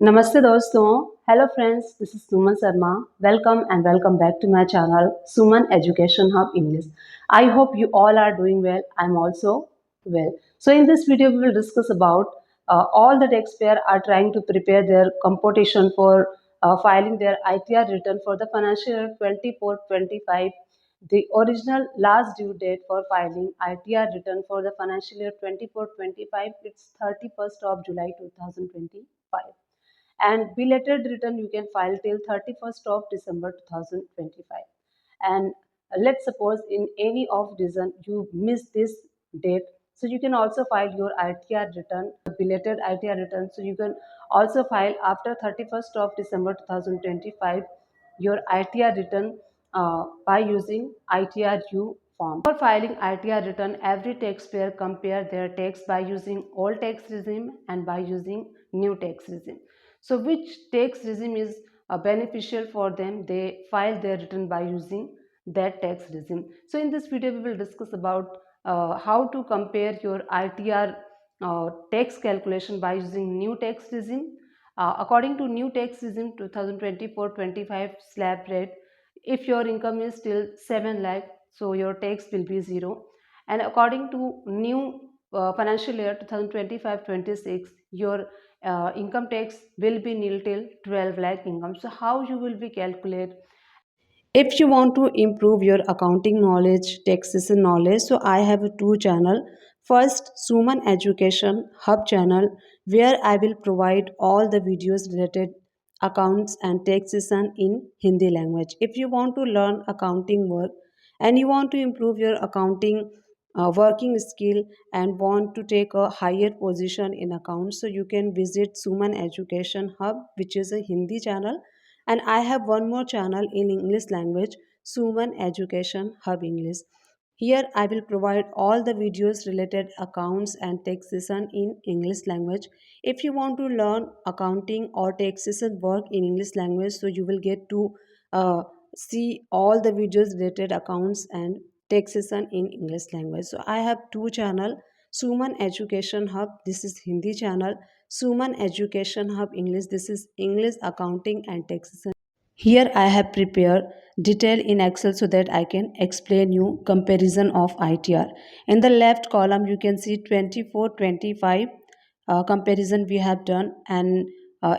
नमस्ते दोस्तों, hello friends, this is Suman Sharma. Welcome back to my channel Suman Education Hub English. I hope you all are doing well. I'm also well. So in this video we will discuss about all the taxpayer are trying to prepare their competition for filing their ITR return for the financial year 24-25. The original last due date for filing ITR return for the financial year 24-25, it's 31st of July 2025, and belated return you can file till 31st of December 2025. And let's suppose in any of reason you miss this date, so you can also file your ITR return, belated ITR return. So you can also file after 31st of December 2025 your ITR return by using ITRU form. For filing ITR return, every taxpayer compare their tax by using old tax regime and by using new tax regime. So which tax regime is beneficial for them, they file their return by using that tax regime. So in this video we will discuss about how to compare your ITR tax calculation by using new tax regime. According to new tax regime 2024-25 slab rate, if your income is still 7 lakh, so your tax will be 0. And according to new financial year 2025-26, your income tax will be nil till 12 lakh income. So how you will be calculate? If you want to improve your accounting knowledge, taxation knowledge, so I have two channel. First, Suman Education Hub channel, where I will provide all the videos related accounts and taxation in Hindi language. If you want to learn accounting work and you want to improve your accounting working skill and want to take a higher position in accounts, so you can visit Suman Education Hub, which is a Hindi channel. And I have one more channel in English language, Suman Education Hub English. Here I will provide all the videos related accounts and taxation in English language. If you want to learn accounting or taxation work in English language, so you will get to uh, see all the videos related accounts and taxation in English language. So I have two channel, Suman Education Hub, this is Hindi channel, Suman Education Hub English, this is English accounting and taxation. Here I have prepared detail in Excel so that I can explain you comparison of ITR. In the left column you can see 24-25 comparison we have done, and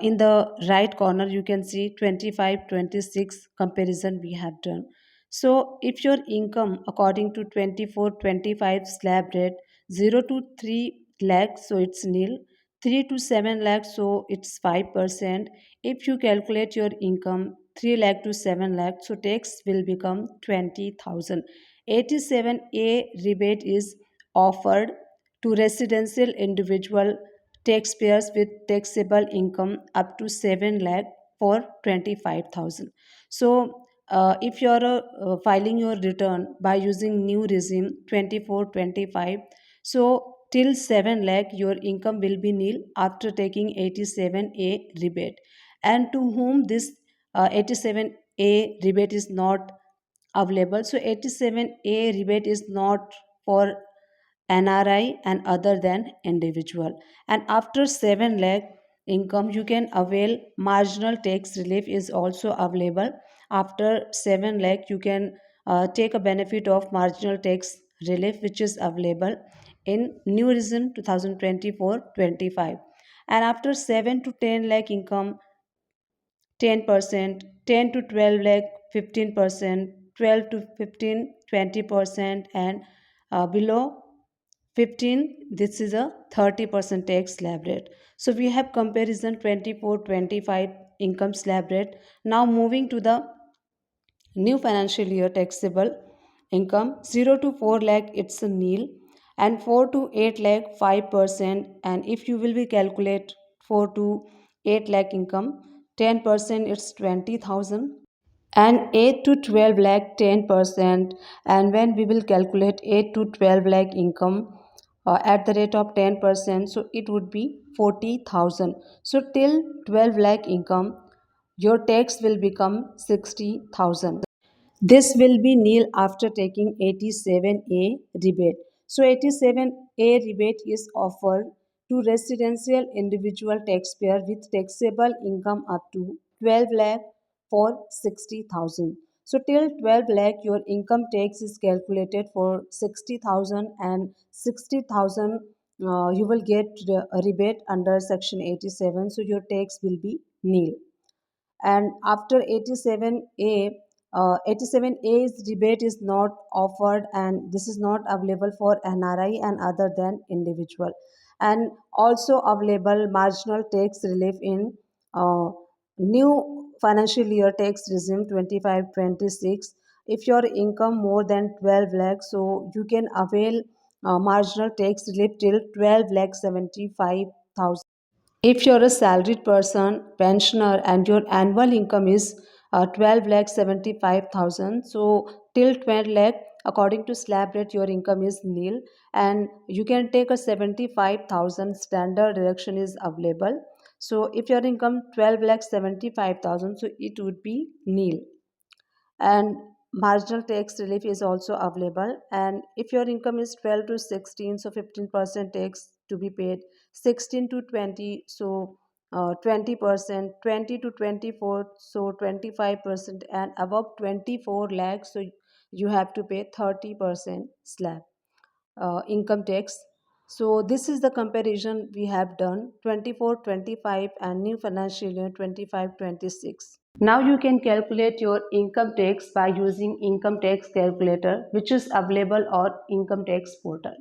in the right corner you can see 25-26 comparison we have done. So if your income according to 24-25 slab rate 0 to 3 lakhs, so it's nil, 3 to 7 lakhs, so it's 5%. If you calculate your income 3 lakh to 7 lakh, so tax will become 20,000. 87A rebate is offered to residential individual taxpayers with taxable income up to 7 lakh for 25,000. So if you are filing your return by using new regime 24-25, so till 7 lakh your income will be nil after taking 87A rebate. And to whom this 87A rebate is not available, so 87A rebate is not for NRI and other than individual. And after 7 lakh income you can avail marginal tax relief is also available. After 7 lakh you can take a benefit of marginal tax relief, which is available in new regime 2024-25. And after 7 to 10 lakh income 10%, 10 to 12 lakh 15%, 12 to 15 20%, and below 15 this is a 30% tax slab rate. So we have comparison 24-25 income slab rate. Now moving to the new financial year taxable income 0 to 4 lakh it's a nil, and 4 to 8 lakh 5%. And if you will be calculate 4 to 8 lakh income 10%, it's 20,000. And 8 to 12 lakh 10%. And when we will calculate 8 to 12 lakh income at the rate of 10%, so it would be 40,000. So till 12 lakh income your tax will become 60,000. This will be nil after taking 87A rebate. So 87A rebate is offered to residential individual taxpayer with taxable income up to 12 lakh for 60,000. So till 12 lakh your income tax is calculated for 60,000, and 60,000 you will get a rebate under section 87, so your tax will be nil. And after 87A, 87A's rebate is not offered, and this is not available for NRI and other than individual. And also available marginal tax relief in new financial year tax regime 25-26. If your income more than 12 lakhs, so you can avail marginal tax relief till 12 lakh 75,000. If you're a salaried person, pensioner, and your annual income is 12 lakh 75,000, so till 12 lakh, according to slab rate, your income is nil, and you can take a 75,000 standard deduction is available. So if your income 12 lakh 75,000, so it would be nil. And marginal tax relief is also available, and if your income is 12 to 16, so 15% tax to be paid, 16 to 20, so 20%, 20 to 24, so 25%, and above 24 lakhs, so you have to pay 30% slab income tax. So this is the comparison we have done 24-25 and new financial year 25-26. Now you can calculate your income tax by using income tax calculator, which is available on income tax portal.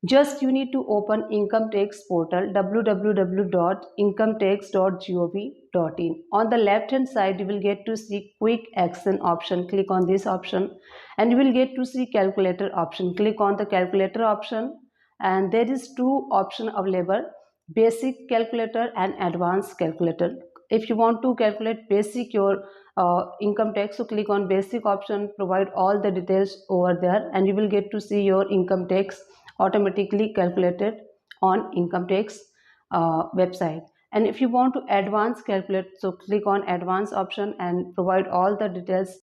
Just you need to open income tax portal www.incometax.gov.in. On the left hand side you will get to see quick action option. Click on this option and you will get to see calculator option. Click on the calculator option, and there is two option available: basic calculator and advanced calculator. If you want to calculate basic your income tax, so click on basic option, provide all the details over there, and you will get to see your income tax automatically calculated on income tax website. And if you want to advance calculate, so click on advanced option and provide all the details